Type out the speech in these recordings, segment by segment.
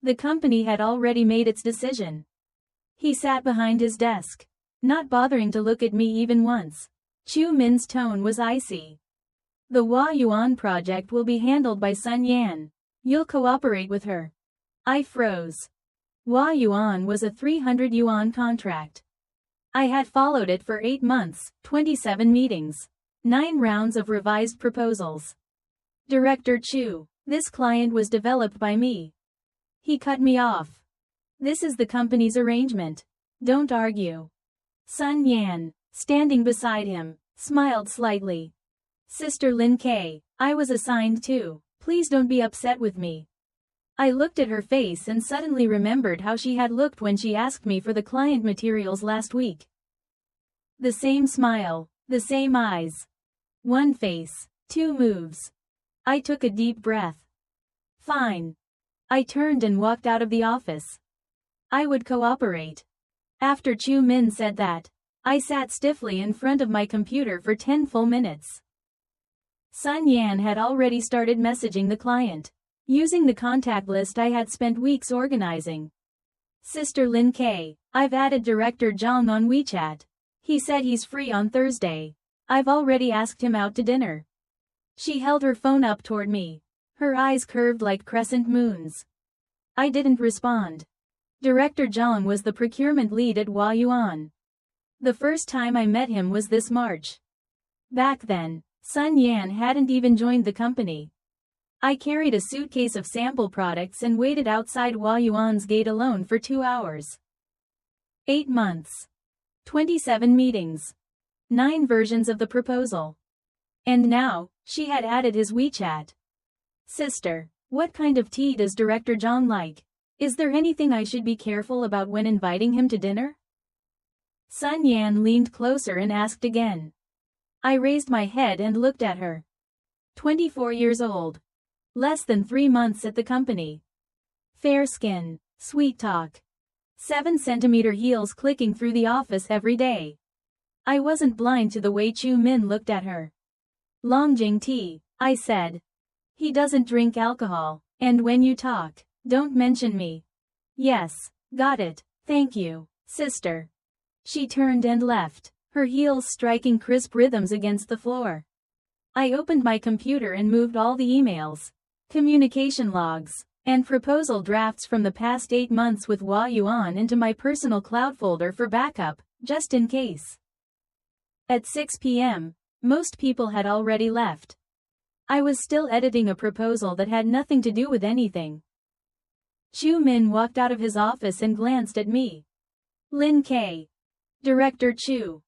The company had already made its decision. He sat behind his desk, not bothering to look at me even once. Chu Min's tone was icy. The Hua Yuan project will be handled by Sun Yan. You'll cooperate with her. I froze. Hua Yuan was a 300 yuan contract. I had followed it for 8 months, 27 meetings, 9 rounds of revised proposals. Director Chu, this client was developed by me. He cut me off. This is the company's arrangement. Don't argue. Sun Yan, standing beside him, smiled slightly. Sister Lin K, I was assigned too. Please don't be upset with me. I looked at her face and suddenly remembered how she had looked when she asked me for the client materials last week. The same smile, the same eyes. One face, 2 moves. I took a deep breath. Fine. I turned and walked out of the office. I would cooperate. After Chu Min said that, I sat stiffly in front of my computer for 10 full minutes. Sun Yan had already started messaging the client, using the contact list I had spent weeks organizing. Sister Lin K, I've added Director Zhang on WeChat. He said he's free on Thursday. I've already asked him out to dinner. She held her phone up toward me, her eyes curved like crescent moons. I didn't respond. Director Zhang was the procurement lead at Hua Yuan. The first time I met him was this March. Back then, Sun Yan hadn't even joined the company. I carried a suitcase of sample products and waited outside Hua Yuan's gate alone for 2 hours. 8 months. 27 meetings. 9 versions of the proposal. And now, she had added his WeChat. Sister, what kind of tea does Director Zhang like? Is there anything I should be careful about when inviting him to dinner? Sun Yan leaned closer and asked again. I raised my head and looked at her. 24 years old. Less than 3 months at the company. Fair skin, sweet talk. 7-centimeter heels clicking through the office every day. I wasn't blind to the way Chu Min looked at her. Longjing tea, I said. He doesn't drink alcohol, and when you talk, don't mention me. Yes, got it, thank you, sister. She turned and left, her heels striking crisp rhythms against the floor. I opened my computer and moved all the emails, communication logs, and proposal drafts from the past 8 months with Hua Yuan into my personal cloud folder for backup, just in case. At 6 p.m., most people had already left. I was still editing a proposal that had nothing to do with anything. Chu Min walked out of his office and glanced at me. Lin K. Director Chu.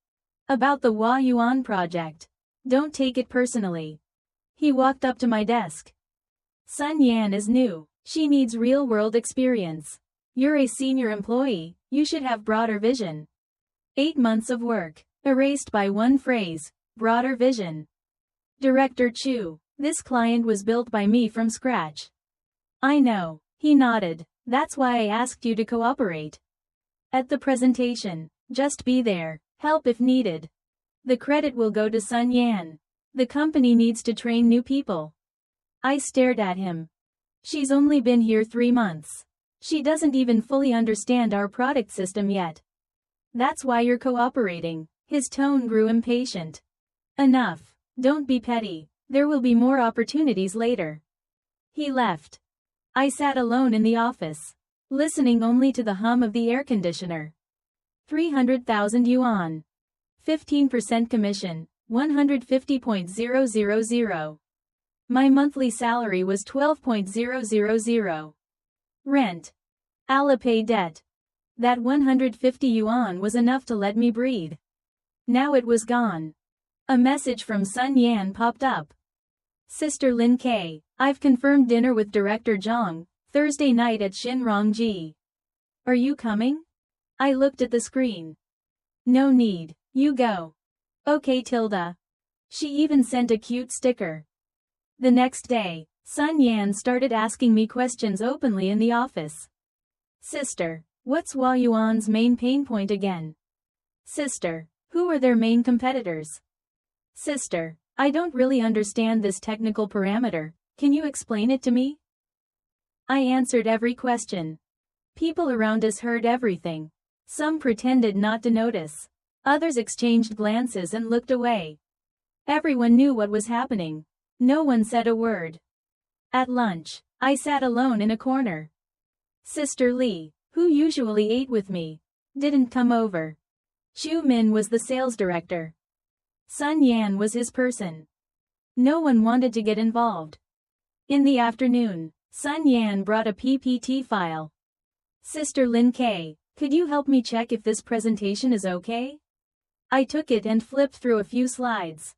About the Hua Yuan project. Don't take it personally. He walked up to my desk. Sun Yan is new. She needs real-world experience. You're a senior employee, you should have broader vision. 8 months of work, erased by one phrase, broader vision. Director Chu, this client was built by me from scratch. I know, he nodded, that's why I asked you to cooperate. At the presentation, just be there, help if needed. The credit will go to Sun Yan. The company needs to train new people. I stared at him. She's only been here 3 months. She doesn't even fully understand our product system yet. That's why you're cooperating. His tone grew impatient. Enough. Don't be petty. There will be more opportunities later. He left. I sat alone in the office, listening only to the hum of the air conditioner. 300,000 yuan. 15% commission, 150.000. My monthly salary was 12.000. Rent. Alipay debt. That 150 yuan was enough to let me breathe. Now it was gone. A message from Sun Yan popped up. Sister Lin K, I've confirmed dinner with Director Zhang, Thursday night at Xinrongji. Are you coming? I looked at the screen. No need, you go. Okay Tilda. She even sent a cute sticker. The next day, Sun Yan started asking me questions openly in the office. Sister, what's Hua Yuan's main pain point again? Sister, who are their main competitors? Sister, I don't really understand this technical parameter, can you explain it to me? I answered every question. People around us heard everything. Some pretended not to notice. Others exchanged glances and looked away. Everyone knew what was happening. No one said a word. At lunch, I sat alone in a corner. Sister Lee, who usually ate with me, didn't come over. Chu Min was the sales director. Sun Yan was his person. No one wanted to get involved. In the afternoon, Sun Yan brought a PPT file. Sister Lin K, could you help me check if this presentation is okay? I took it and flipped through a few slides.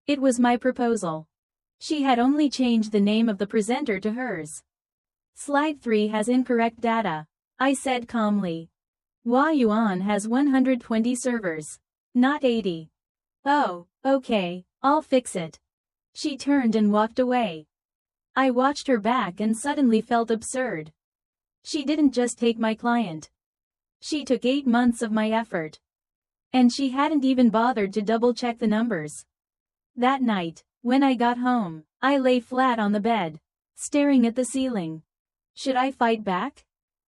It was my proposal. She had only changed the name of the presenter to hers. Slide 3 has incorrect data, I said calmly. Huayuan has 120 servers, not 80. Oh, okay, I'll fix it. She turned and walked away. I watched her back and suddenly felt absurd. She didn't just take my client. She took 8 months of my effort. And she hadn't even bothered to double-check the numbers. That night, when I got home, I lay flat on the bed, staring at the ceiling. Should I fight back?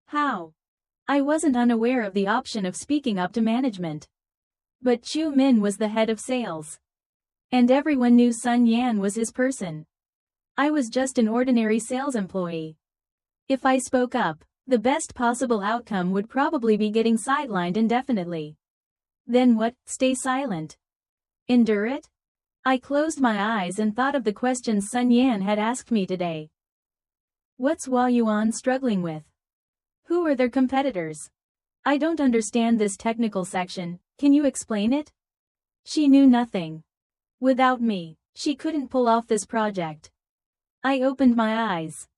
How? I wasn't unaware of the option of speaking up to management. But Chu Min was the head of sales. And everyone knew Sun Yan was his person. I was just an ordinary sales employee. If I spoke up, the best possible outcome would probably be getting sidelined indefinitely. Then what? Stay silent? Endure it? I closed my eyes and thought of the questions Sun Yan had asked me today. What's Huayuan struggling with? Who are their competitors? I don't understand this technical section, can you explain it? She knew nothing. Without me, she couldn't pull off this project. I opened my eyes.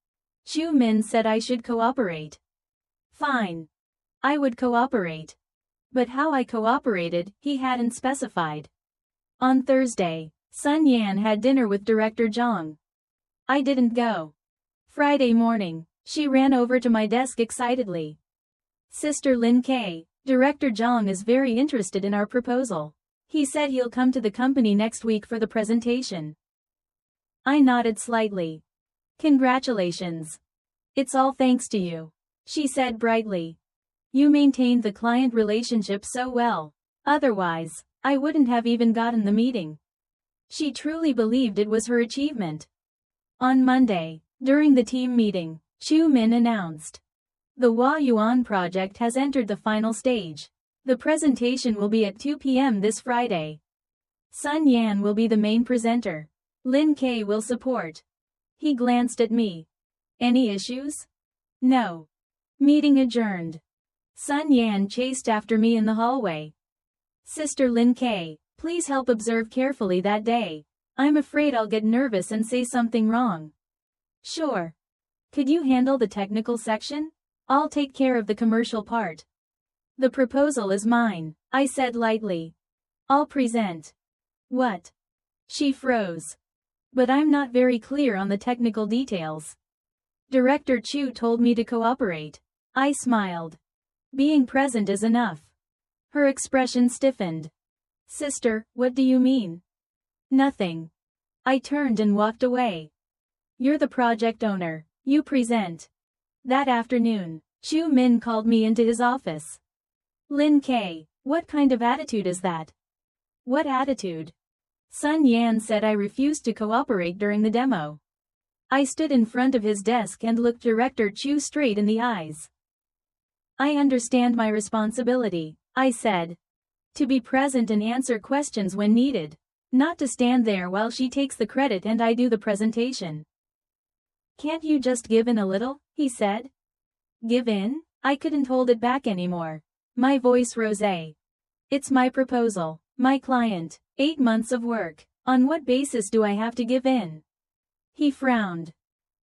Chu Min said I should cooperate. Fine. I would cooperate. But how I cooperated, he hadn't specified. On Thursday, Sun Yan had dinner with Director Zhang. I didn't go. Friday morning, she ran over to my desk excitedly. Sister Lin K, Director Zhang is very interested in our proposal. He said he'll come to the company next week for the presentation. I nodded slightly. Congratulations. It's all thanks to you, she said brightly. You maintained the client relationship so well. Otherwise, I wouldn't have even gotten the meeting. She truly believed it was her achievement. On Monday, during the team meeting, Chu Min announced. The Huayuan project has entered the final stage. The presentation will be at 2 p.m. this Friday. Sun Yan will be the main presenter. Lin K will support. He glanced at me. Any issues? No. Meeting adjourned. Sun Yan chased after me in the hallway. Sister Lin K, please help observe carefully that day. I'm afraid I'll get nervous and say something wrong. Sure. Could you handle the technical section? I'll take care of the commercial part. The proposal is mine, I said lightly. I'll present. What? She froze. But I'm not very clear on the technical details. Director Chu told me to cooperate. I smiled. Being present is enough. Her expression stiffened. Sister, what do you mean? Nothing. I turned and walked away. You're the project owner. You present. That afternoon, Chu Min called me into his office. Lin K, what kind of attitude is that? What attitude? Sun Yan said I refused to cooperate during the demo. I stood in front of his desk and looked Director Chu straight in the eyes. I understand my responsibility, I said. To be present and answer questions when needed. Not to stand there while she takes the credit and I do the presentation. Can't you just give in a little? He said. Give in? I couldn't hold it back anymore. My voice rose. It's my proposal, my client, 8 months of work. On what basis do I have to give in? He frowned.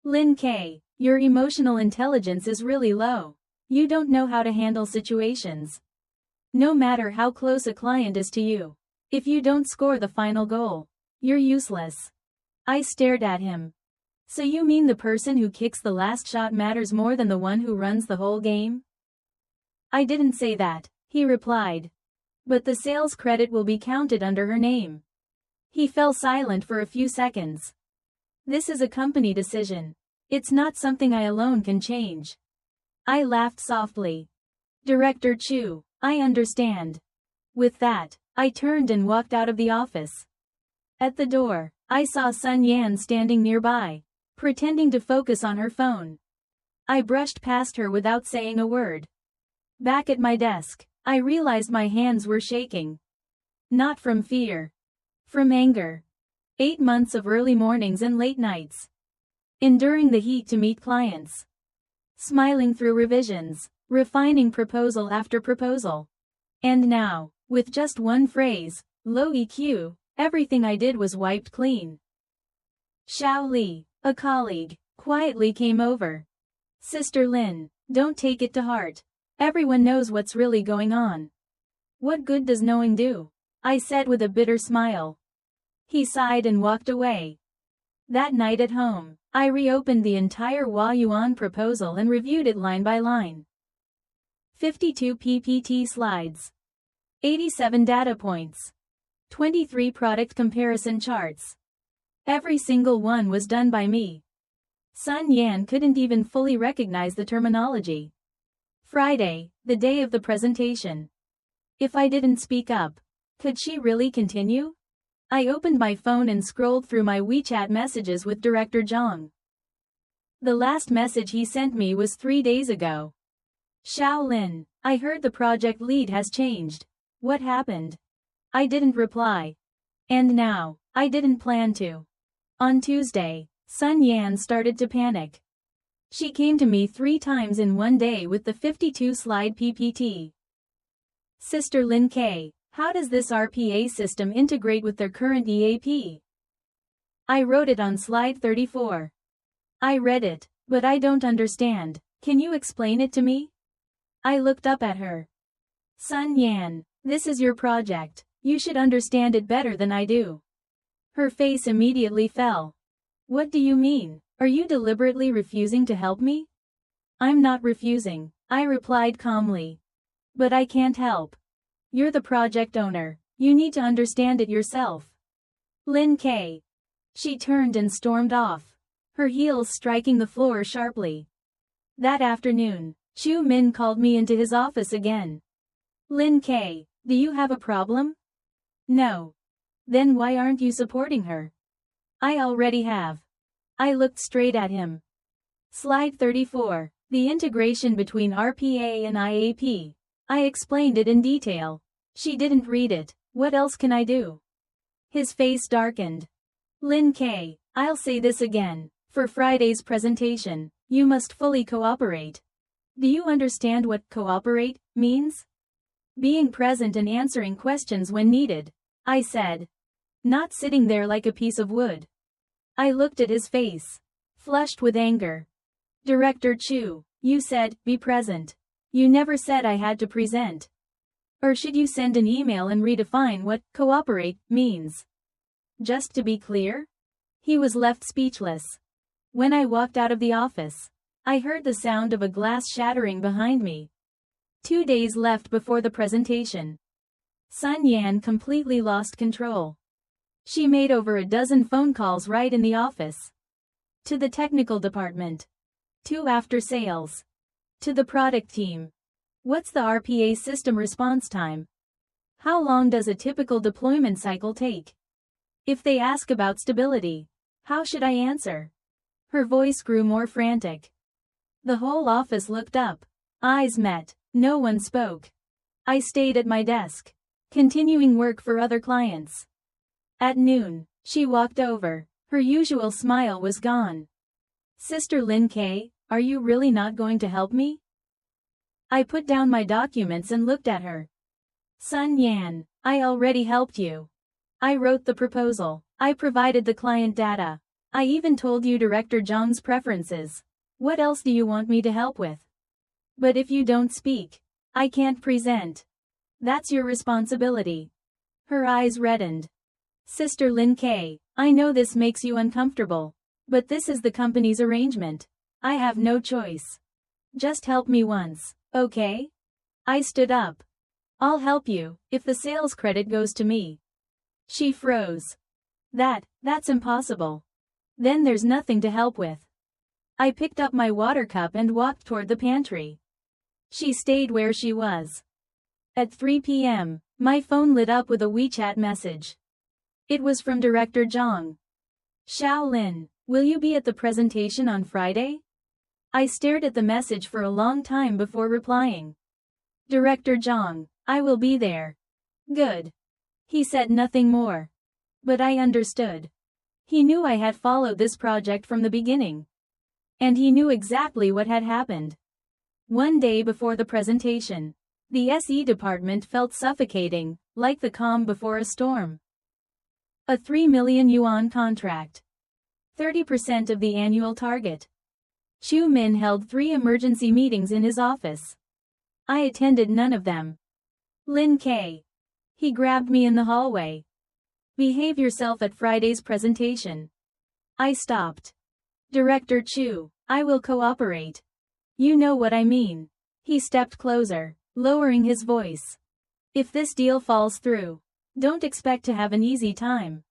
Lin K, your emotional intelligence is really low. You don't know how to handle situations. No matter how close a client is to you, if you don't score the final goal, you're useless. I stared at him. So you mean the person who kicks the last shot matters more than the one who runs the whole game? I didn't say that, he replied. But the sales credit will be counted under her name. He fell silent for a few seconds. This is a company decision. It's not something I alone can change. I laughed softly. Director Chu, I understand. With that, I turned and walked out of the office. At the door, I saw Sun Yan standing nearby, pretending to focus on her phone. I brushed past her without saying a word. Back at my desk, I realized my hands were shaking. Not from fear. From anger. 8 months of early mornings and late nights. Enduring the heat to meet clients. Smiling through revisions, refining proposal after proposal. And now, with just one phrase, low EQ, everything I did was wiped clean. Xiao Li, a colleague, quietly came over. Sister Lin, don't take it to heart. Everyone knows what's really going on. What good does knowing do? I said with a bitter smile. He sighed and walked away. That night at home, I reopened the entire Hua Yuan proposal and reviewed it line by line. 52 PPT slides. 87 data points. 23 product comparison charts. Every single one was done by me. Sun Yan couldn't even fully recognize the terminology. Friday, the day of the presentation. If I didn't speak up, could she really continue? I opened my phone and scrolled through my WeChat messages with Director Zhang. The last message he sent me was 3 days ago. Xiao Lin, I heard the project lead has changed. What happened? I didn't reply. And now, I didn't plan to. On Tuesday, Sun Yan started to panic. She came to me 3 times in one day with the 52-slide PPT. Sister Lin K, how does this RPA system integrate with their current EAP? I wrote it on slide 34. I read it, but I don't understand. Can you explain it to me? I looked up at her. Sun Yan, this is your project. You should understand it better than I do. Her face immediately fell. What do you mean? Are you deliberately refusing to help me? I'm not refusing, I replied calmly. But I can't help. You're the project owner. You need to understand it yourself. Lin K. She turned and stormed off, her heels striking the floor sharply. That afternoon, Chu Min called me into his office again. Lin K, do you have a problem? No. Then why aren't you supporting her? I already have. I looked straight at him. Slide 34, the integration between RPA and IAP. I explained it in detail. She didn't read it. What else can I do? His face darkened. Lin K, I'll say this again. For Friday's presentation, you must fully cooperate. Do you understand what cooperate means? Being present and answering questions when needed, I said. Not sitting there like a piece of wood. I looked at his face, flushed with anger. Director Chu, you said, be present. You never said I had to present. Or should you send an email and redefine what cooperate means? Just to be clear? He was left speechless. When I walked out of the office, I heard the sound of a glass shattering behind me. 2 days left before the presentation. Sun Yan completely lost control. She made over a dozen phone calls right in the office. To the technical department. To after sales. To the product team. What's the RPA system response time? How long does a typical deployment cycle take? If they ask about stability, how should I answer? Her voice grew more frantic. The whole office looked up. Eyes met. No one spoke. I stayed at my desk, continuing work for other clients. At noon, she walked over. Her usual smile was gone. Sister Lin K, are you really not going to help me? I put down my documents and looked at her. Sun Yan, I already helped you. I wrote the proposal. I provided the client data. I even told you Director Zhang's preferences. What else do you want me to help with? But if you don't speak, I can't present. That's your responsibility. Her eyes reddened. Sister Lin K, I know this makes you uncomfortable, but this is the company's arrangement. I have no choice. Just help me once, okay? I stood up. I'll help you, if the sales credit goes to me. She froze. That's impossible. Then there's nothing to help with. I picked up my water cup and walked toward the pantry. She stayed where she was. At 3 p.m., my phone lit up with a WeChat message. It was from Director Zhang. Shaolin, will you be at the presentation on Friday? I stared at the message for a long time before replying. Director Zhang, I will be there. Good. He said nothing more. But I understood. He knew I had followed this project from the beginning. And he knew exactly what had happened. One day before the presentation, the SE department felt suffocating, like the calm before a storm. A 3 million yuan contract. 30% of the annual target. Chu Min held 3 emergency meetings in his office. I attended none of them. Lin K. He grabbed me in the hallway. Behave yourself at Friday's presentation. I stopped. Director Chu, I will cooperate. You know what I mean. He stepped closer, lowering his voice. If this deal falls through, don't expect to have an easy time.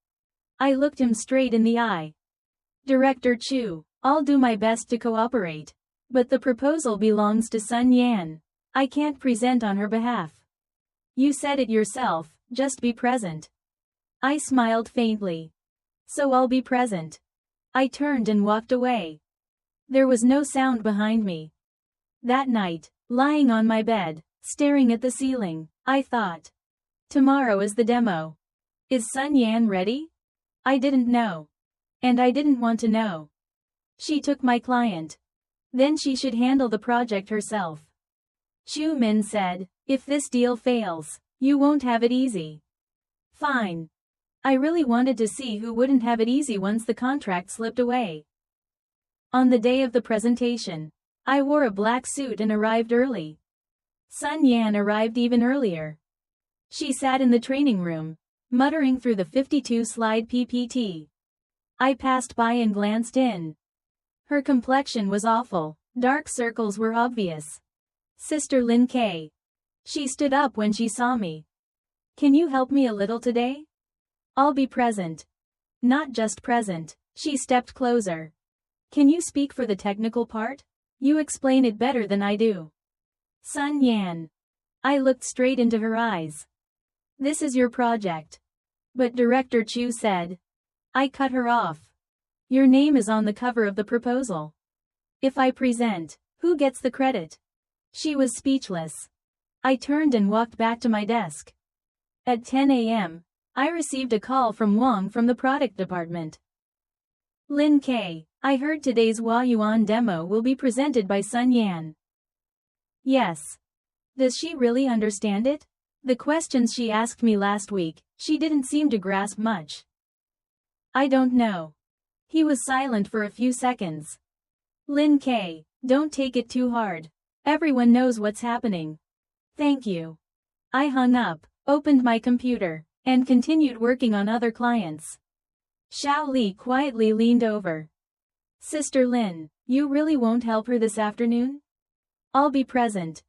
I looked him straight in the eye. Director Chu, I'll do my best to cooperate. But the proposal belongs to Sun Yan. I can't present on her behalf. You said it yourself, just be present. I smiled faintly. So I'll be present. I turned and walked away. There was no sound behind me. That night, lying on my bed, staring at the ceiling, I thought. Tomorrow is the demo. Is Sun Yan ready? I didn't know. And I didn't want to know. She took my client. Then she should handle the project herself. Chu Min said, if this deal fails, you won't have it easy. Fine. I really wanted to see who wouldn't have it easy once the contract slipped away. On the day of the presentation, I wore a black suit and arrived early. Sun Yan arrived even earlier. She sat in the training room, muttering through the 52-slide PPT. I passed by and glanced in. Her complexion was awful, dark circles were obvious. Sister Lin K. She stood up when she saw me. Can you help me a little today? I'll be present. Not just present. She stepped closer. Can you speak for the technical part? You explain it better than I do. Sun Yan. I looked straight into her eyes. This is your project. But Director Chu said. I cut her off. Your name is on the cover of the proposal. If I present, who gets the credit? She was speechless. I turned and walked back to my desk. At 10 a.m., I received a call from Wang from the product department. Lin K, I heard today's Huayuan demo will be presented by Sun Yan. Yes. Does she really understand it? The questions she asked me last week, she didn't seem to grasp much. I don't know. He was silent for a few seconds. Lin K, don't take it too hard. Everyone knows what's happening. Thank you. I hung up, opened my computer, and continued working on other clients. Xiao Li quietly leaned over. Sister Lin, you really won't help her this afternoon? I'll be present.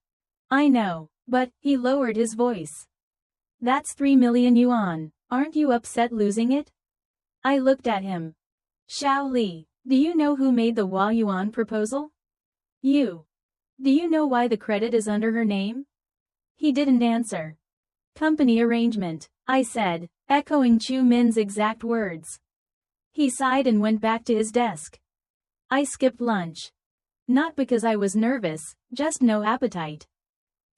I know, but, he lowered his voice. That's 3 million yuan, aren't you upset losing it? I looked at him. Xiao Li, do you know who made the Huayuan proposal? You. Do you know why the credit is under her name? He didn't answer. Company arrangement, I said, echoing Chu Min's exact words. He sighed and went back to his desk. I skipped lunch. Not because I was nervous, just no appetite.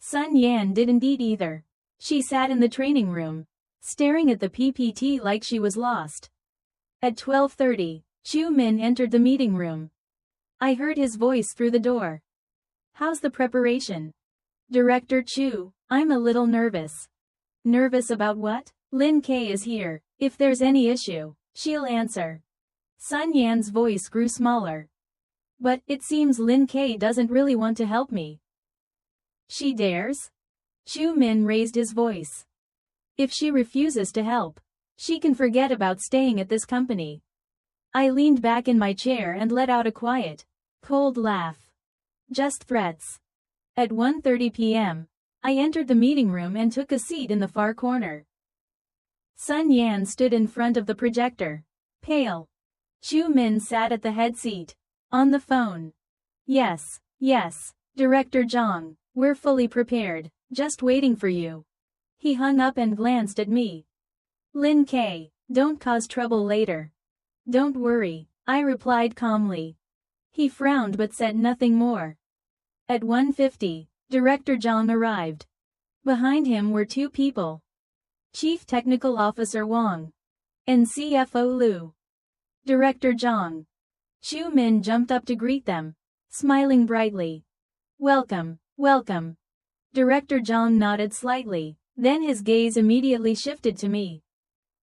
Sun Yan didn't eat either. She sat in the training room, staring at the PPT like she was lost. At 12:30, Chu Min entered the meeting room. I heard his voice through the door. How's the preparation? Director Chu, I'm a little nervous. Nervous about what? Lin K is here. If there's any issue, she'll answer. Sun Yan's voice grew smaller. But, it seems Lin K doesn't really want to help me. She dares? Chu Min raised his voice. If she refuses to help, she can forget about staying at this company. I leaned back in my chair and let out a quiet, cold laugh. Just threats. At 1:30 p.m., I entered the meeting room and took a seat in the far corner. Sun Yan stood in front of the projector, pale. Chu Min sat at the head seat, On the phone. Yes, yes, Director Zhang, we're fully prepared, just waiting for you. He hung up and glanced at me. Lin K, don't cause trouble later. Don't worry, I replied calmly. He frowned but said nothing more. At 1:50, Director Zhang arrived. Behind him were two people. Chief Technical Officer Wang and CFO Liu. Director Zhang. Chu Min jumped up to greet them, smiling brightly. Welcome, welcome. Director Zhang nodded slightly, then his gaze immediately shifted to me.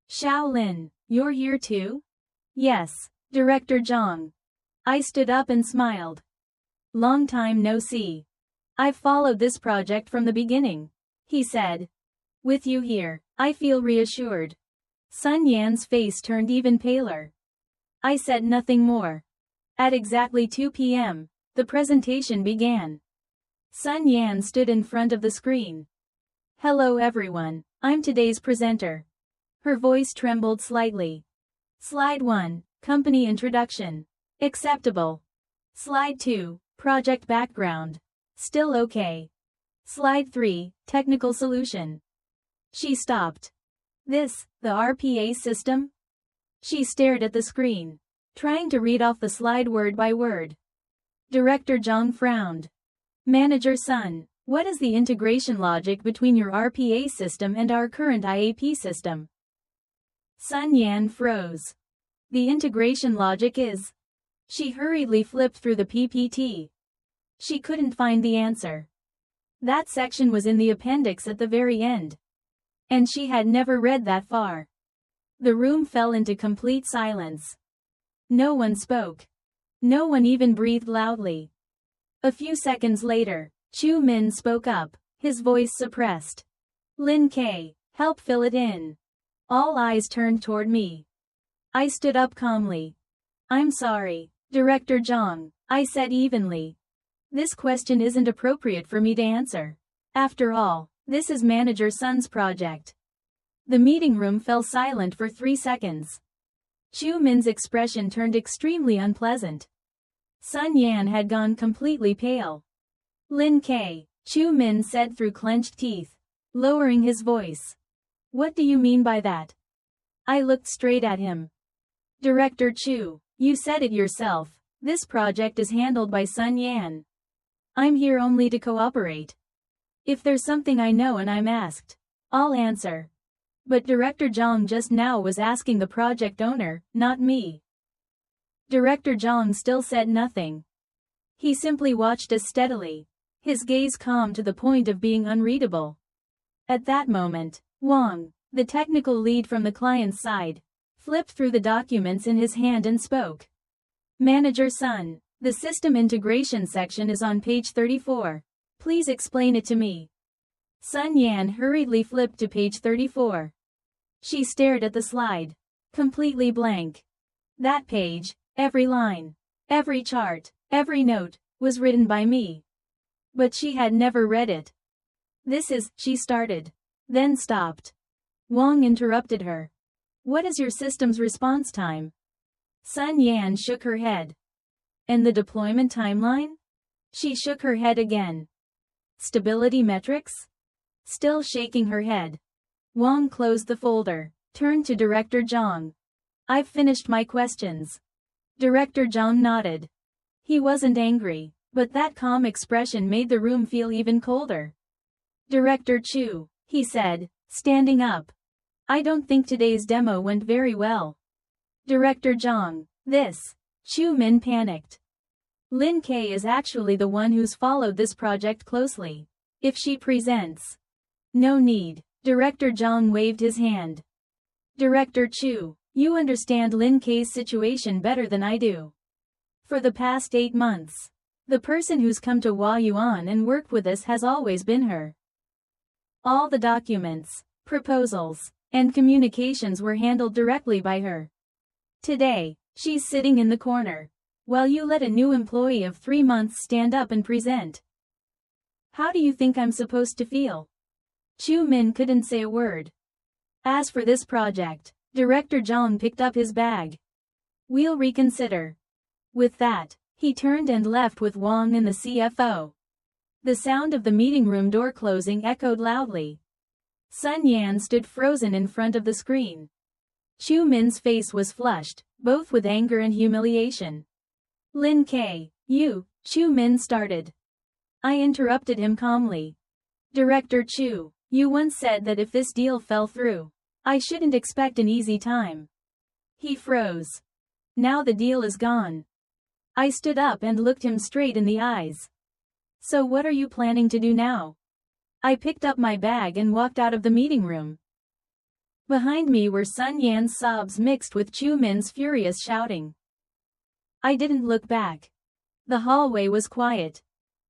Xiao Lin, you're here too? Yes, Director Zhang. I stood up and smiled. Long time no see. I've followed this project from the beginning, he said. With you here, I feel reassured. Sun Yan's face turned even paler. I said nothing more. At exactly 2 p.m., the presentation began. Sun Yan stood in front of the screen. Hello everyone, I'm today's presenter. Her voice trembled slightly. Slide 1, Company Introduction. Acceptable. Slide 2, Project Background. Still okay. Slide 3, Technical Solution. She stopped. This, the RPA system? She stared at the screen, trying to read off the slide word by word. Director Zhang frowned. Manager Sun, what is the integration logic between your RPA system and our current IAP system? Sun Yan froze. The integration logic is... She hurriedly flipped through the PPT. She couldn't find the answer. That section was in the appendix at the very end. And she had never read that far. The room fell into complete silence. No one spoke. No one even breathed loudly. A few seconds later, Chu Min spoke up, his voice suppressed. Lin K, help fill it in. All eyes turned toward me. I stood up calmly. I'm sorry, Director Zhang, I said evenly. This question isn't appropriate for me to answer. After all, this is Manager Sun's project. The meeting room fell silent for 3 seconds. Chu Min's expression turned extremely unpleasant. Sun Yan had gone completely pale. Lin K, Chu Min said through clenched teeth, lowering his voice. What do you mean by that? I looked straight at him. Director Chu, you said it yourself, this project is handled by Sun Yan. I'm here only to cooperate. If there's something I know and I'm asked, I'll answer. But Director Zhang just now was asking the project owner, not me. Director Zhang still said nothing. He simply watched us steadily, his gaze calm to the point of being unreadable. At that moment, Wang, the technical lead from the client's side, flipped through the documents in his hand and spoke. Manager Sun, the system integration section is on page 34. Please explain it to me. Sun Yan hurriedly flipped to page 34. She stared at the slide, completely blank. That page, every line, every chart, every note, was written by me. But she had never read it. This is, she started, then stopped. Wang interrupted her. What is your system's response time? Sun Yan shook her head. And the deployment timeline? She shook her head again. Stability metrics? Still shaking her head. Wang closed the folder, turned to Director Zhang. I've finished my questions. Director Zhang nodded. He wasn't angry, but that calm expression made the room feel even colder. Director Chu, he said, standing up. I don't think today's demo went very well. Director Zhang, this. Chu Min panicked. Lin K is actually the one who's followed this project closely. If she presents. No need. Director Zhang waved his hand. Director Chu, you understand Lin K's situation better than I do. For the past 8 months, the person who's come to Huayuan and worked with us has always been her. All the documents, proposals, and communications were handled directly by her. Today, she's sitting in the corner, while you let a new employee of 3 months stand up and present. How do you think I'm supposed to feel? Chu Min couldn't say a word. As for this project, Director Zhang picked up his bag. We'll reconsider. With that, He turned and left with Wang and the CFO. The sound of the meeting room door closing echoed loudly. Sun Yan stood frozen in front of the screen. Chu Min's face was flushed, both with anger and humiliation. Lin K. You, Chu Min started. I interrupted him calmly. Director Chu, you once said that if this deal fell through, I shouldn't expect an easy time. He froze. Now the deal is gone. I stood up and looked him straight in the eyes. So what are you planning to do now? I picked up my bag and walked out of the meeting room. Behind me were Sun Yan's sobs mixed with Chu Min's furious shouting. I didn't look back. The hallway was quiet.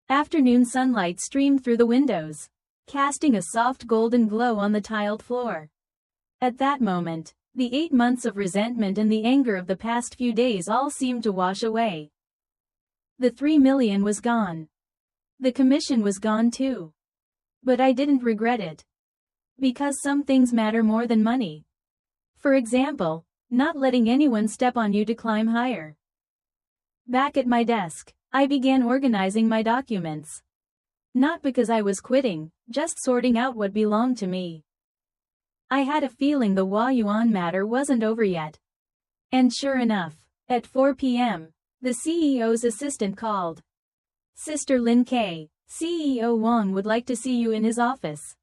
Afternoon sunlight streamed through the windows, casting a soft golden glow on the tiled floor. At that moment, the 8 months of resentment and the anger of the past few days all seemed to wash away. The 3 million was gone. The commission was gone too. But I didn't regret it. Because some things matter more than money. For example, not letting anyone step on you to climb higher. Back at my desk, I began organizing my documents. Not because I was quitting, just sorting out what belonged to me. I had a feeling the Hua Yuan matter wasn't over yet. And sure enough, at 4 p.m., the CEO's assistant called. Sister Lin K, CEO Wang would like to see you in his office.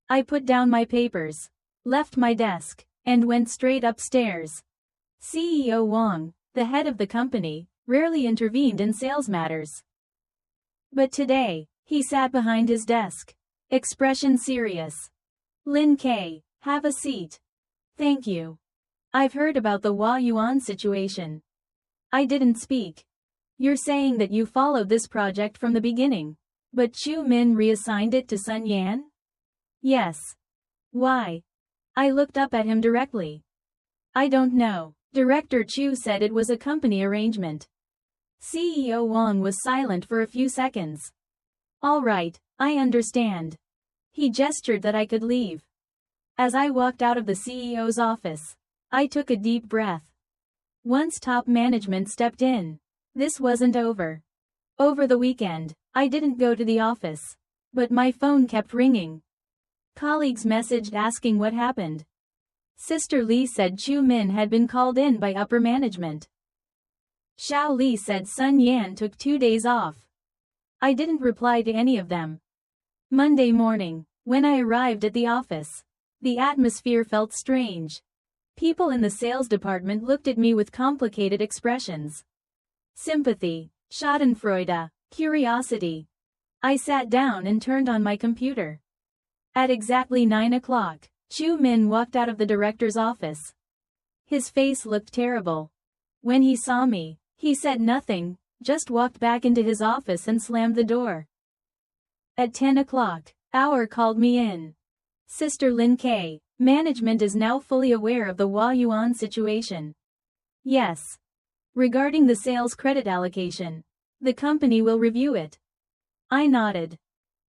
I put down my papers, left my desk, and went straight upstairs. CEO Wang, the head of the company, rarely intervened in sales matters. But today, he sat behind his desk, expression serious. Lin K, have a seat. Thank you. I've heard about the Hua Yuan situation. I didn't speak. You're saying that you followed this project from the beginning, but Chu Min reassigned it to Sun Yan? Yes. Why? I looked up at him directly. I don't know. Director Chu said it was a company arrangement. CEO Wang was silent for a few seconds. All right, I understand. He gestured that I could leave. As I walked out of the CEO's office, I took a deep breath. Once top management stepped in, this wasn't over. Over the weekend, I didn't go to the office, but my phone kept ringing. Colleagues messaged asking what happened. Sister Li said Chu Min had been called in by upper management. Xiao Li said Sun Yan took 2 days off. I didn't reply to any of them. Monday morning, when I arrived at the office, the atmosphere felt strange. People in the sales department looked at me with complicated expressions. Sympathy, schadenfreude, curiosity. I sat down and turned on my computer. At exactly 9 o'clock, Chu Min walked out of the director's office. His face looked terrible. When he saw me, he said nothing, just walked back into his office and slammed the door. At 10 o'clock, Our called me in. Sister Lin K, management is now fully aware of the Hua Yuan situation. Yes. Regarding the sales credit allocation, the company will review it. I nodded.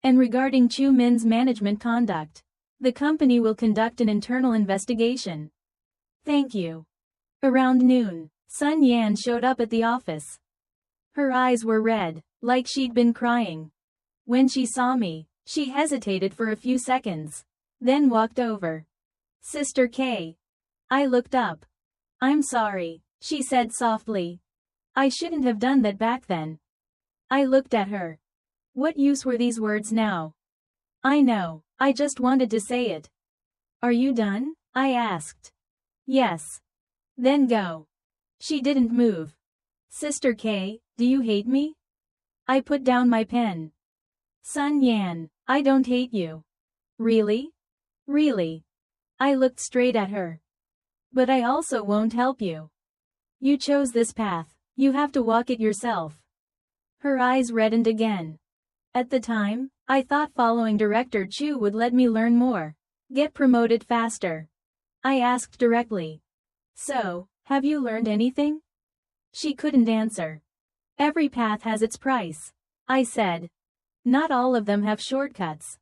And regarding Chu Min's management conduct, the company will conduct an internal investigation. Thank you. Around noon, Sun Yan showed up at the office. Her eyes were red, like she'd been crying. When she saw me, she hesitated for a few seconds, then walked over. Sister K. I looked up. I'm sorry, she said softly. I shouldn't have done that back then. I looked at her. What use were these words now? I know, I just wanted to say it. Are you done? I asked. Yes. Then go. She didn't move. Sister K, do you hate me? I put down my pen. Sun Yan, I don't hate you. Really? Really? I looked straight at her. But I also won't help you. You chose this path, you have to walk it yourself. Her eyes reddened again. At the time, I thought following Director Chu would let me learn more, get promoted faster. I asked directly. So, have you learned anything? She couldn't answer. Every path has its price, I said. Not all of them have shortcuts.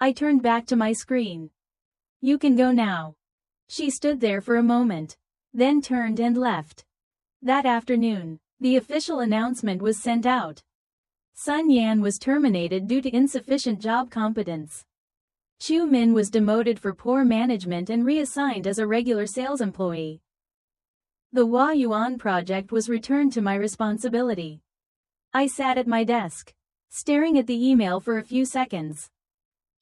I turned back to my screen. You can go now. She stood there for a moment, then turned and left. That afternoon, The official announcement was sent out. Sun Yan was terminated due to insufficient job competence. Chu Min was demoted for poor management and reassigned as a regular sales employee. The Hua Yuan project was returned to my responsibility. I sat at my desk, staring at the email for a few seconds.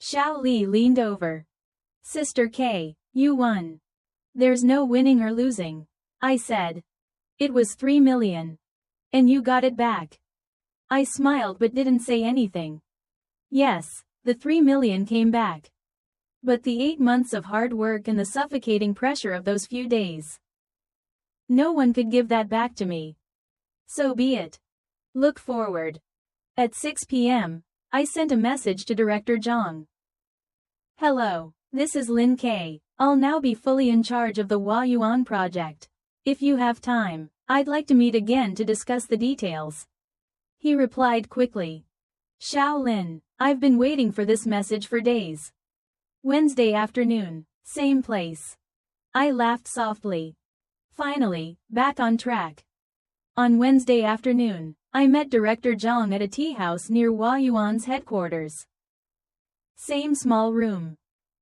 Xiao Li leaned over. Sister K, you won. There's no winning or losing, I said. It was 3 million. And you got it back. I smiled but didn't say anything. Yes, the 3 million came back. But the 8 months of hard work and the suffocating pressure of those few days. No one could give that back to me. So be it. Look forward. At 6 p.m., I sent a message to Director Zhang. Hello, this is Lin K. I'll now be fully in charge of the Hua Yuan project. If you have time, I'd like to meet again to discuss the details. He replied quickly. Xiao Lin, I've been waiting for this message for days. Wednesday afternoon, same place. I laughed softly. Finally, back on track. On Wednesday afternoon, I met Director Zhang at a tea house near Hua Yuan's headquarters. Same small room.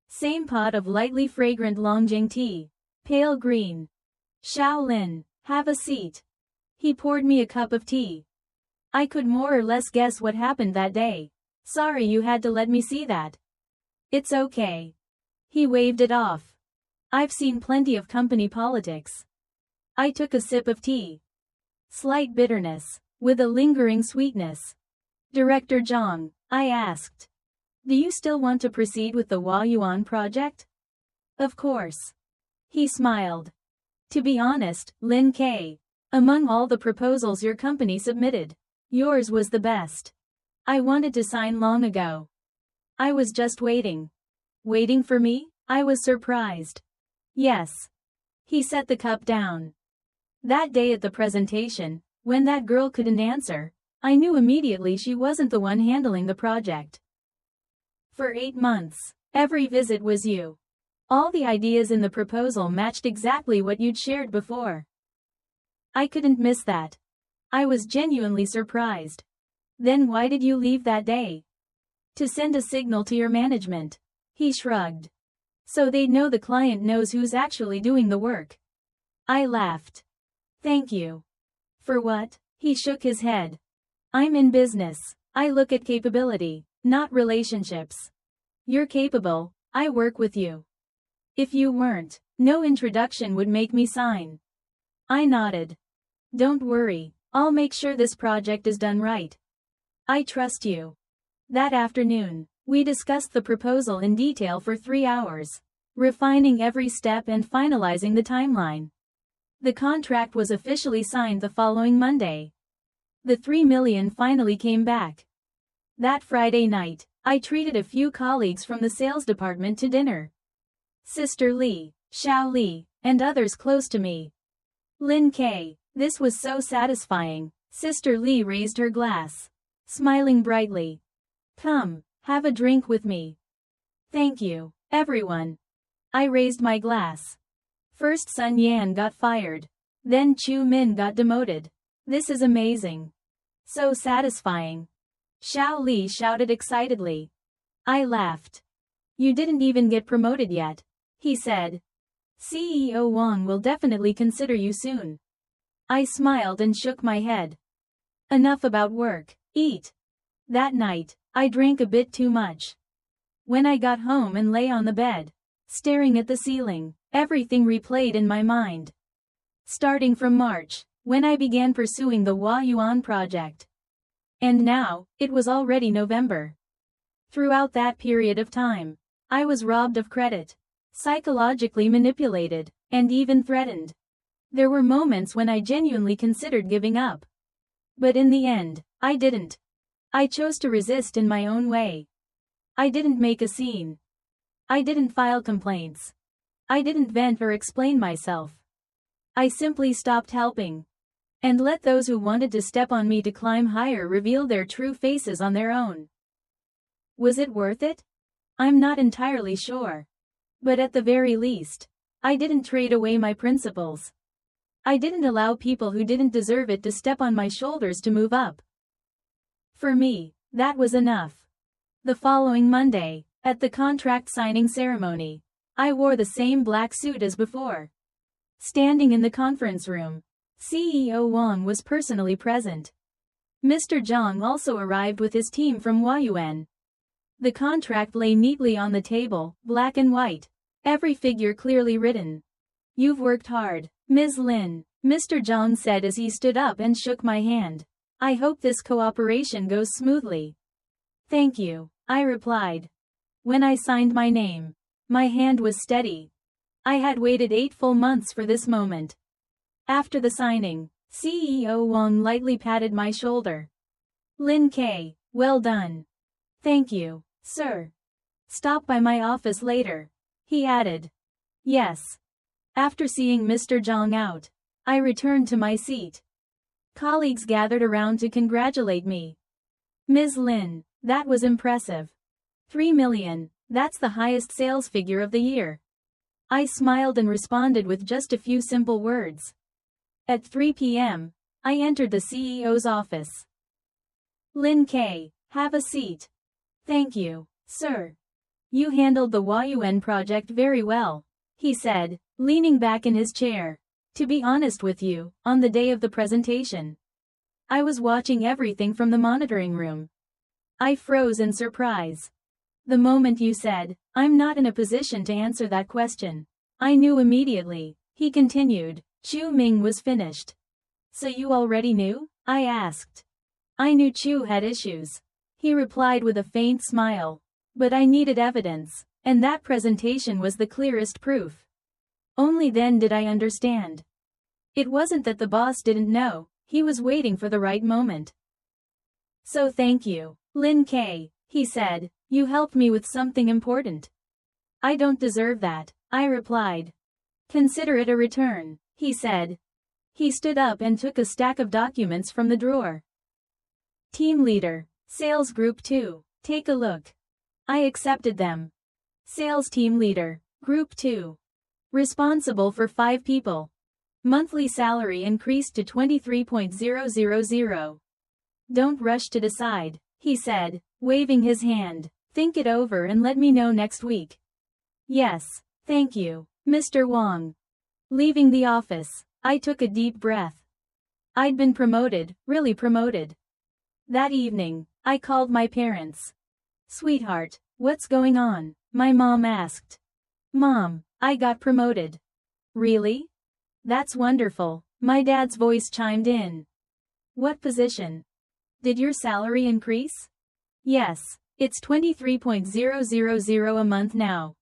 Same pot of lightly fragrant Longjing tea, pale green. Xiao Lin, have a seat. He poured me a cup of tea. I could more or less guess what happened that day. Sorry you had to let me see that. It's okay. He waved it off. I've seen plenty of company politics. I took a sip of tea. Slight bitterness, with a lingering sweetness. Director Zhang, I asked. Do you still want to proceed with the Hua Yuan project? Of course. He smiled. To be honest, Lin K. Among all the proposals your company submitted, yours was the best. I wanted to sign long ago. I was just waiting. Waiting for me? I was surprised. Yes. He set the cup down. That day at the presentation, when that girl couldn't answer, I knew immediately she wasn't the one handling the project. For 8 months, every visit was you. All the ideas in the proposal matched exactly what you'd shared before. I couldn't miss that. I was genuinely surprised. Then why did you leave that day? To send a signal to your management. He shrugged. So they'd know the client knows who's actually doing the work. I laughed. Thank you. For what? He shook his head. I'm in business. I look at capability, not relationships. You're capable, I work with you. If you weren't, no introduction would make me sign. I nodded. Don't worry, I'll make sure this project is done right. I trust you. That afternoon, we discussed the proposal in detail for 3 hours, refining every step and finalizing the timeline. The contract was officially signed the following Monday. The 3 million finally came back. That Friday night, I treated a few colleagues from the sales department to dinner. Sister Li, Xiao Li, and others close to me. Lin K. This was so satisfying. Sister Li raised her glass, smiling brightly. Come, have a drink with me. Thank you, everyone. I raised my glass. First Sun Yan got fired. Then Chu Min got demoted. This is amazing. So satisfying. Xiao Li shouted excitedly. I laughed. You didn't even get promoted yet, he said. CEO Wang will definitely consider you soon. I smiled and shook my head. Enough about work, eat. That night, I drank a bit too much. When I got home and lay on the bed, staring at the ceiling, everything replayed in my mind. Starting from March, when I began pursuing the Hua Yuan project. And now, it was already November. Throughout that period of time, I was robbed of credit, psychologically manipulated, and even threatened. There were moments when I genuinely considered giving up. But in the end, I didn't. I chose to resist in my own way. I didn't make a scene. I didn't file complaints. I didn't vent or explain myself. I simply stopped helping. And let those who wanted to step on me to climb higher reveal their true faces on their own. Was it worth it? I'm not entirely sure. But at the very least, I didn't trade away my principles. I didn't allow people who didn't deserve it to step on my shoulders to move up. For me, that was enough. The following Monday, at the contract signing ceremony, I wore the same black suit as before. Standing in the conference room, CEO Wang was personally present. Mr. Zhang also arrived with his team from Huayuan. The contract lay neatly on the table, black and white, every figure clearly written. "You've worked hard, Ms. Lin," Mr. Zhang said as he stood up and shook my hand. "I hope this cooperation goes smoothly." "Thank you," I replied. When I signed my name, my hand was steady. I had waited 8 full months for this moment. After the signing, CEO Wang lightly patted my shoulder. "Lin K, well done." "Thank you, sir. Stop by my office later," he added. "Yes." After seeing Mr. Zhang out, I returned to my seat. Colleagues gathered around to congratulate me. "Ms. Lin, that was impressive. 3 million, that's the highest sales figure of the year." I smiled and responded with just a few simple words. At 3 p.m., I entered the CEO's office. "Lin K, have a seat." "Thank you, sir. You handled the Huayuan project very well," he said, leaning back in his chair. "To be honest with you, on the day of the presentation, I was watching everything from the monitoring room. I froze in surprise. The moment you said, 'I'm not in a position to answer that question,' I knew immediately," he continued. Chu Ming was finished. "So you already knew?" I asked. "I knew Chu had issues," he replied with a faint smile. "But I needed evidence, and that presentation was the clearest proof. Only then did I understand. It wasn't that the boss didn't know, he was waiting for the right moment." "So thank you, Lin K," he said. "You helped me with something important." "I don't deserve that," I replied. "Consider it a return," he said. He stood up and took a stack of documents from the drawer. "Team Leader, Sales Group 2, take a look." I accepted them. Sales Team Leader, Group 2. Responsible for 5 people. Monthly salary increased to 23,000. "Don't rush to decide," he said, waving his hand. "Think it over and let me know next week." "Yes, thank you, Mr. Wang." Leaving the office, I took a deep breath. I'd been promoted, really promoted. That evening, I called my parents. "Sweetheart, what's going on?" my mom asked. "Mom, I got promoted." "Really? That's wonderful," my dad's voice chimed in. "What position? Did your salary increase?" "Yes, it's 23,000 a month now."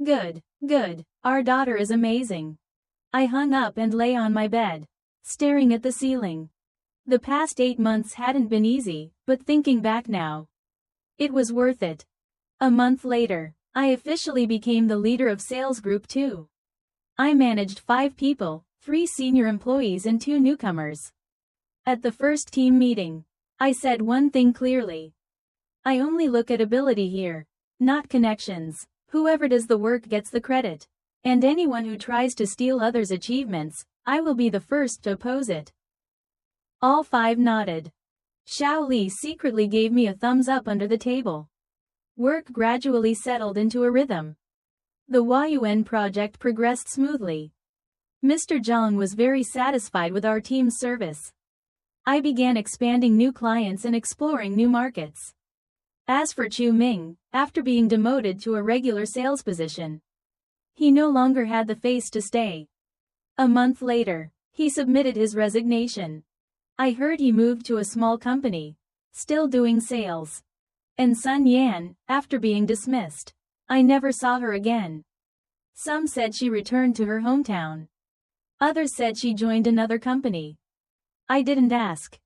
Good, good, our daughter is amazing." I hung up and lay on my bed, staring at the ceiling. The past 8 months hadn't been easy, but thinking back now, it was worth it. A month later, I officially became the leader of Sales Group 2. I managed 5 people, 3 senior employees and 2 newcomers. At the first team meeting, I said one thing clearly. I only look at ability here, not connections. Whoever does the work gets the credit. And anyone who tries to steal others' achievements, I will be the first to oppose it. All 5 nodded. Xiao Li secretly gave me a thumbs up under the table. Work gradually settled into a rhythm. The Huayuan project progressed smoothly. Mr. Zhang was very satisfied with our team's service. I began expanding new clients and exploring new markets. As for Chu Ming, after being demoted to a regular sales position, he no longer had the face to stay. A month later, he submitted his resignation. I heard he moved to a small company, still doing sales. And Sun Yan, after being dismissed, I never saw her again. Some said she returned to her hometown. Others said she joined another company. I didn't ask.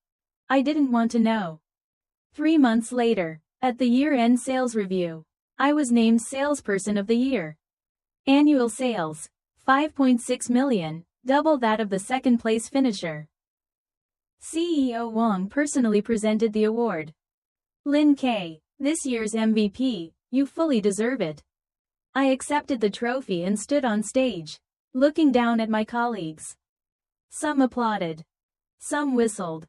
I didn't want to know. 3 months later, at the year-end sales review, I was named Salesperson of the Year. Annual sales, 5.6 million, double that of the second-place finisher. CEO Wang personally presented the award. Lin K, this year's MVP, you fully deserve it. I accepted the trophy and stood on stage, looking down at my colleagues. Some applauded. Some whistled.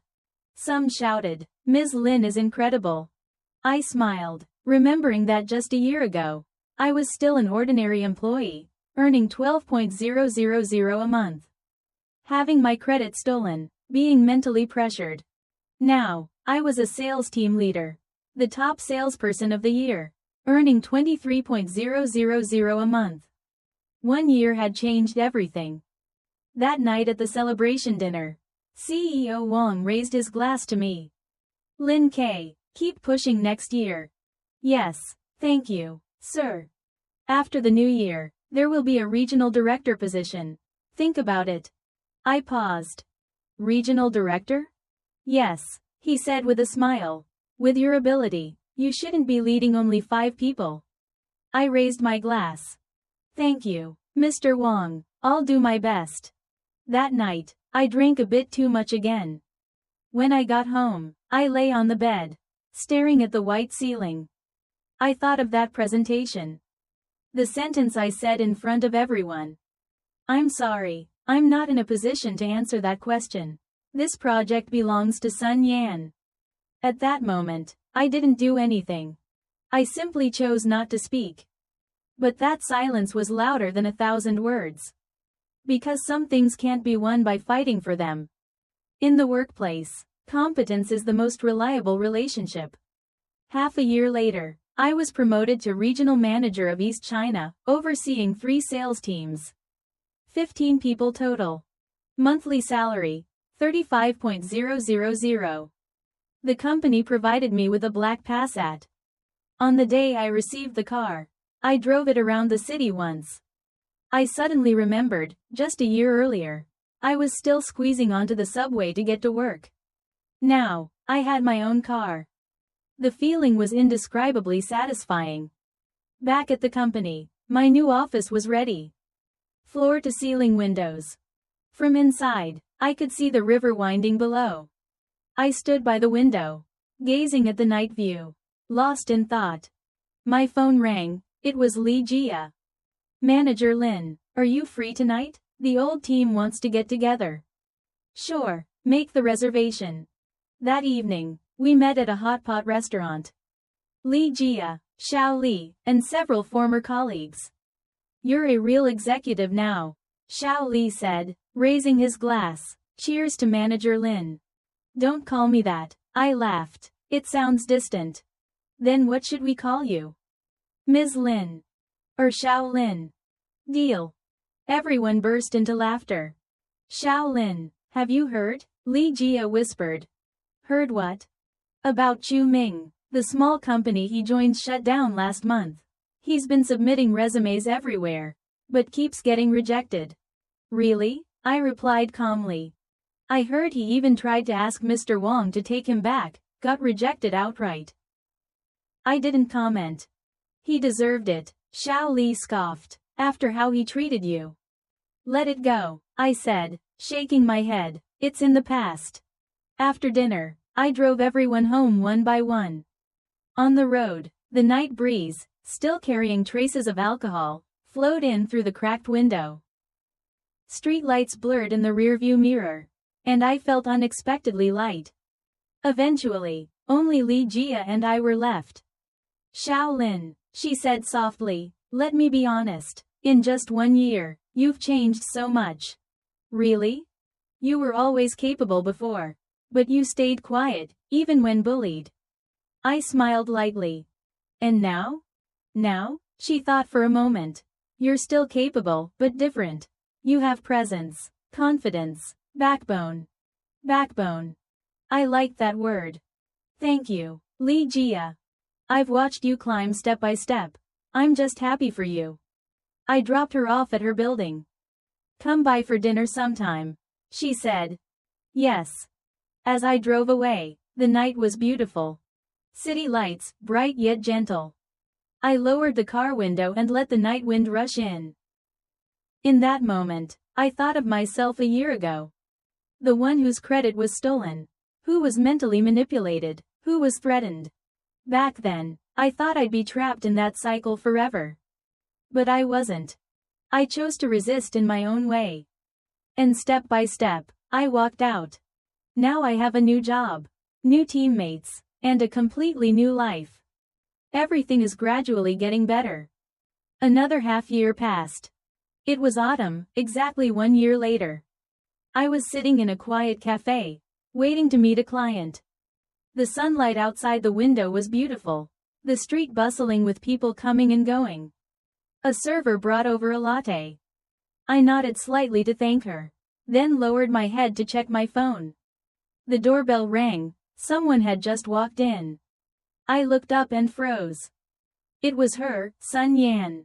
Some shouted, "Ms. Lin is incredible." I smiled, remembering that just a year ago, I was still an ordinary employee, earning 12,000 a month. Having my credit stolen, being mentally pressured. Now, I was a sales team leader, the top salesperson of the year, earning 23,000 a month. 1 year had changed everything. That night at the celebration dinner, CEO Wang raised his glass to me. "Lin K, keep pushing next year." "Yes, thank you, sir." "After the new year, there will be a regional director position. Think about it." I paused. "Regional director?" "Yes," he said with a smile. "With your ability, you shouldn't be leading only 5 people." I raised my glass. "Thank you, Mr. Wang, I'll do my best." That night, I drank a bit too much again. When I got home, I lay on the bed, staring at the white ceiling. I thought of that presentation. The sentence I said in front of everyone. "I'm sorry, I'm not in a position to answer that question. This project belongs to Sun Yan." At that moment, I didn't do anything. I simply chose not to speak. But that silence was louder than 1,000 words. Because some things can't be won by fighting for them. In the workplace, competence is the most reliable relationship. Half a year later, I was promoted to regional manager of East China, overseeing 3 sales teams. 15 people total. Monthly salary, 35,000. The company provided me with a black Passat. On the day I received the car, I drove it around the city once. I suddenly remembered, just a year earlier, I was still squeezing onto the subway to get to work. Now, I had my own car. The feeling was indescribably satisfying. Back at the company, my new office was ready. Floor-to-ceiling windows. From inside, I could see the river winding below. I stood by the window, gazing at the night view, lost in thought. My phone rang. It was Li Jia. "Manager Lin, are you free tonight? The old team wants to get together." "Sure, make the reservation." That evening, we met at a hot pot restaurant. Li Jia, Xiao Li, and several former colleagues. "You're a real executive now," Xiao Li said, raising his glass. "Cheers to Manager Lin." "Don't call me that," I laughed. "It sounds distant." "Then what should we call you?" "Ms. Lin. Or Xiao Lin." "Deal." Everyone burst into laughter. "Xiao Lin, have you heard?" Li Jia whispered. "Heard what?" "About Chu Ming. The small company he joined shut down last month. He's been submitting resumes everywhere, but keeps getting rejected." "Really?" I replied calmly. "I heard he even tried to ask Mr. Wang to take him back, got rejected outright." I didn't comment. "He deserved it," Xiao Li scoffed, "after how he treated you." "Let it go," I said, shaking my head. "It's in the past." After dinner, I drove everyone home one by one. On the road, the night breeze, still carrying traces of alcohol, flowed in through the cracked window. Street lights blurred in the rearview mirror, and I felt unexpectedly light. Eventually, only Li Jia and I were left. "Xiao Lin," she said softly, "let me be honest. In just 1 year, you've changed so much." "Really? You were always capable before. But you stayed quiet, even when bullied." I smiled lightly. "And now?" "Now?" She thought for a moment. "You're still capable, but different. You have presence, confidence, backbone." Backbone. I liked that word. "Thank you, Li Jia. I've watched you climb step by step. I'm just happy for you." I dropped her off at her building. "Come by for dinner sometime," she said. "Yes." As I drove away, the night was beautiful. City lights, bright yet gentle. I lowered the car window and let the night wind rush in. In that moment, I thought of myself a year ago. The one whose credit was stolen. Who was mentally manipulated. Who was threatened. Back then, I thought I'd be trapped in that cycle forever. But I wasn't. I chose to resist in my own way. And step by step, I walked out. Now I have a new job, new teammates, and a completely new life. Everything is gradually getting better. Another half-year passed. It was autumn, exactly 1 year later. I was sitting in a quiet cafe, waiting to meet a client. The sunlight outside the window was beautiful, the street bustling with people coming and going. A server brought over a latte. I nodded slightly to thank her, then lowered my head to check my phone. The doorbell rang. Someone had just walked in. I looked up and froze. It was her, Sun Yan.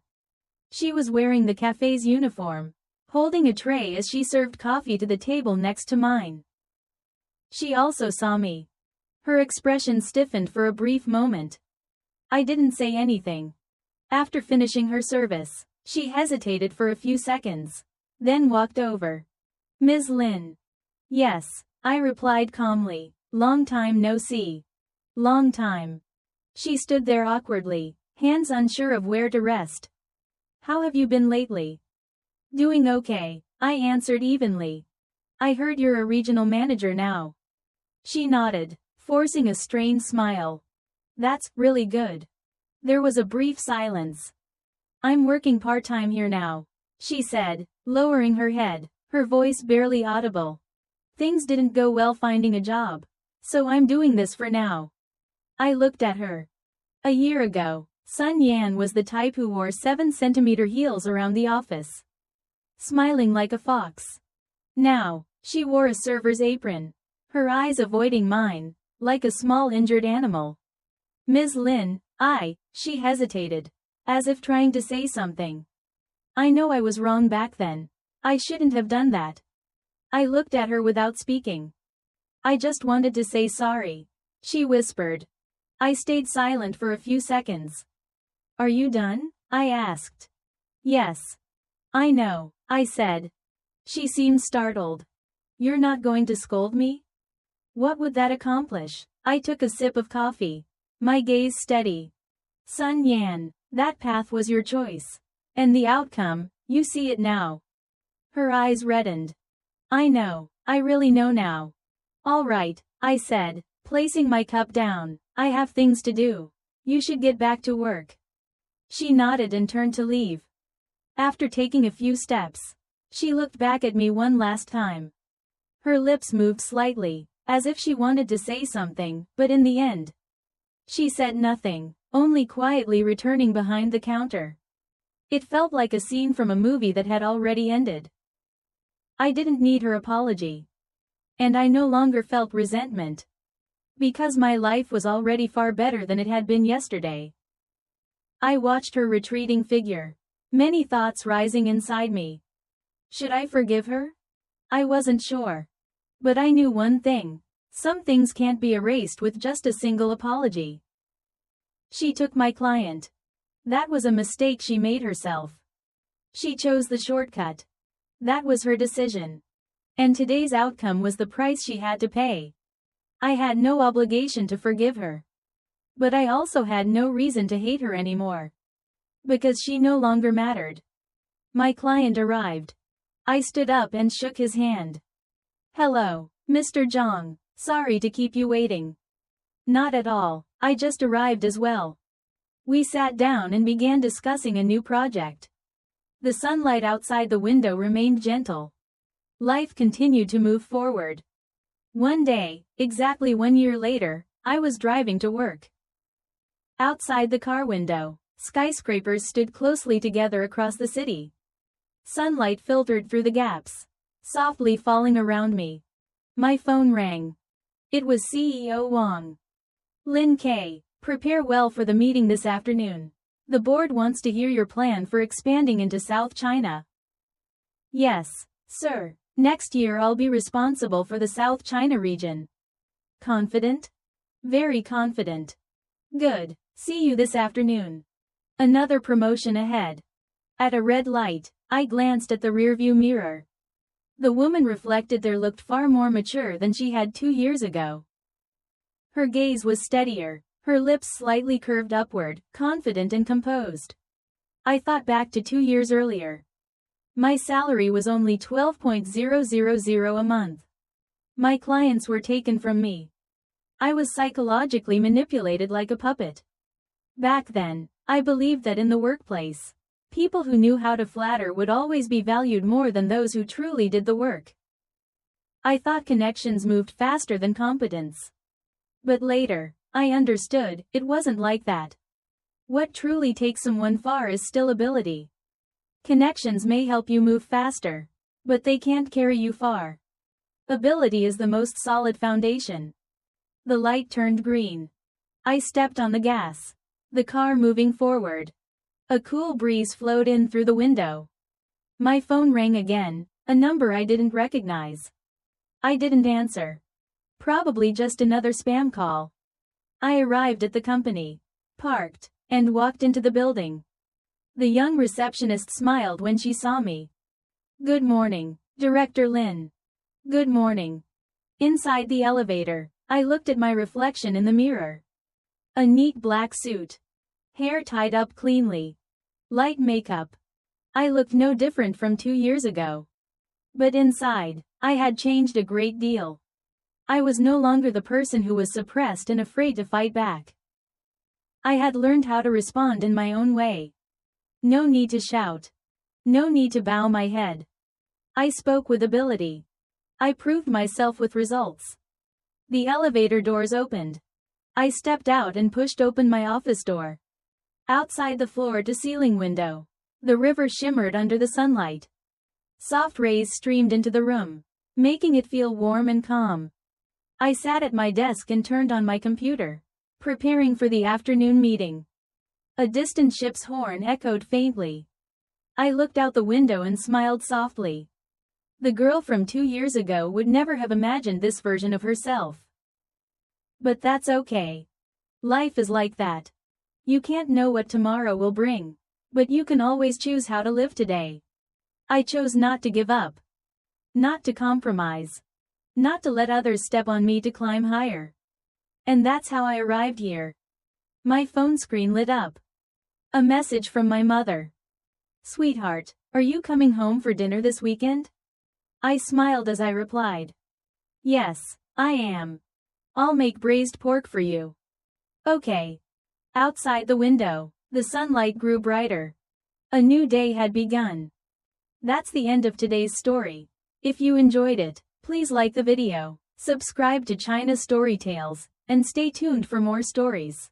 She was wearing the cafe's uniform, holding a tray as she served coffee to the table next to mine. She also saw me. Her expression stiffened for a brief moment. I didn't say anything. After finishing her service, she hesitated for a few seconds, then walked over. Ms. Lin. Yes, I replied calmly. Long time no see. Long time. She stood there awkwardly, hands unsure of where to rest. How have you been lately? Doing okay, I answered evenly. I heard you're a regional manager now. She nodded, forcing a strained smile. That's really good. There was a brief silence. I'm working part-time here now, she said, lowering her head, her voice barely audible. Things didn't go well finding a job, so I'm doing this for now. I looked at her. A year ago, Sun Yan was the type who wore 7-centimeter heels around the office, smiling like a fox. Now, she wore a server's apron, her eyes avoiding mine, like a small injured animal. Ms. Lin, she hesitated, as if trying to say something. I know I was wrong back then. I shouldn't have done that. I looked at her without speaking. I just wanted to say sorry, she whispered. I stayed silent for a few seconds. Are you done? I asked. Yes. I know, I said. She seemed startled. You're not going to scold me? What would that accomplish? I took a sip of coffee, my gaze steady. Sun Yan, that path was your choice. And the outcome, you see it now. Her eyes reddened. I know, I really know now. All right, I said, placing my cup down. I have things to do. You should get back to work. She nodded and turned to leave. After taking a few steps, she looked back at me one last time. Her lips moved slightly, as if she wanted to say something, but in the end, she said nothing, only quietly returning behind the counter. It felt like a scene from a movie that had already ended. I didn't need her apology. And I no longer felt resentment. Because my life was already far better than it had been yesterday. I watched her retreating figure, many thoughts rising inside me. Should I forgive her? I wasn't sure. But I knew one thing. Some things can't be erased with just a single apology. She took my client. That was a mistake she made herself. She chose the shortcut. That was her decision. And today's outcome was the price she had to pay. I had no obligation to forgive her. But I also had no reason to hate her anymore. Because she no longer mattered. My client arrived. I stood up and shook his hand. Hello, Mr. Zhang. Sorry to keep you waiting. Not at all, I just arrived as well. We sat down and began discussing a new project. The sunlight outside the window remained gentle. Life continued to move forward. One day, exactly 1 year later, I was driving to work. Outside the car window, skyscrapers stood closely together across the city. Sunlight filtered through the gaps, softly falling around me. My phone rang. It was CEO Wang. Lin K, prepare well for the meeting this afternoon. The board wants to hear your plan for expanding into South China. Yes, sir. Next year I'll be responsible for the South China region. Confident? Very confident. Good. See you this afternoon. Another promotion ahead. At a red light, I glanced at the rearview mirror. The woman reflected there looked far more mature than she had 2 years ago. Her gaze was steadier, her lips slightly curved upward, confident and composed. I thought back to 2 years earlier. My salary was only 12,000 a month. My clients were taken from me. I was psychologically manipulated like a puppet. Back then, I believed that in the workplace, people who knew how to flatter would always be valued more than those who truly did the work. I thought connections moved faster than competence. But later, I understood, it wasn't like that. What truly takes someone far is still ability. Connections may help you move faster, but they can't carry you far. Ability is the most solid foundation. The light turned green. I stepped on the gas. The car moving forward. A cool breeze flowed in through the window. My phone rang again, a number I didn't recognize. I didn't answer. Probably just another spam call. I arrived at the company, parked, and walked into the building. The young receptionist smiled when she saw me. "Good morning, Director Lin." "Good morning." Inside the elevator, I looked at my reflection in the mirror. A neat black suit. Hair tied up cleanly. Light makeup. I looked no different from 2 years ago. But inside, I had changed a great deal. I was no longer the person who was suppressed and afraid to fight back. I had learned how to respond in my own way. No need to shout. No need to bow my head. I spoke with ability. I proved myself with results. The elevator doors opened. I stepped out and pushed open my office door. Outside the floor-to-ceiling window, the river shimmered under the sunlight. Soft rays streamed into the room, making it feel warm and calm. I sat at my desk and turned on my computer, preparing for the afternoon meeting. A distant ship's horn echoed faintly. I looked out the window and smiled softly. The girl from 2 years ago would never have imagined this version of herself. But that's okay. Life is like that. You can't know what tomorrow will bring, but you can always choose how to live today. I chose not to give up. Not to compromise. Not to let others step on me to climb higher. And that's how I arrived here. My phone screen lit up. A message from my mother. "Sweetheart, are you coming home for dinner this weekend?" I smiled as I replied. "Yes, I am. I'll make braised pork for you." "Okay." Outside the window, the sunlight grew brighter. A new day had begun. That's the end of today's story. If you enjoyed it, please like the video, subscribe to China Story Tales, and stay tuned for more stories.